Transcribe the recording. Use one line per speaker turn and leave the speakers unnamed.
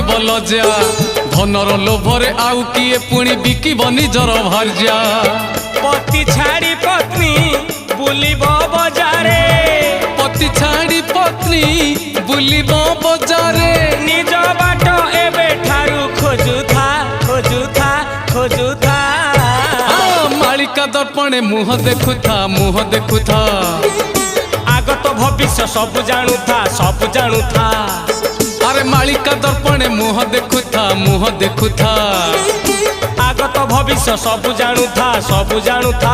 करिब लज्जा धनर लोभरे आउ किए पुणी बिकिब निजर भार्या
पति छाड़ी पत्नी बुलिब बजारे
पति छाड़ी पत्नी बुलिब बजारे
निज बाट एबे ठारू खोजुथा खोजुथा खोजुथा
मालिका दर्पणे मुह देखुथा
आगत भविष्य सब जानुथा सब जानुथा
अरे मालिका दर्पणे मुह देखुथा
आगत भविष्य सब जानुथा सब जानुथा।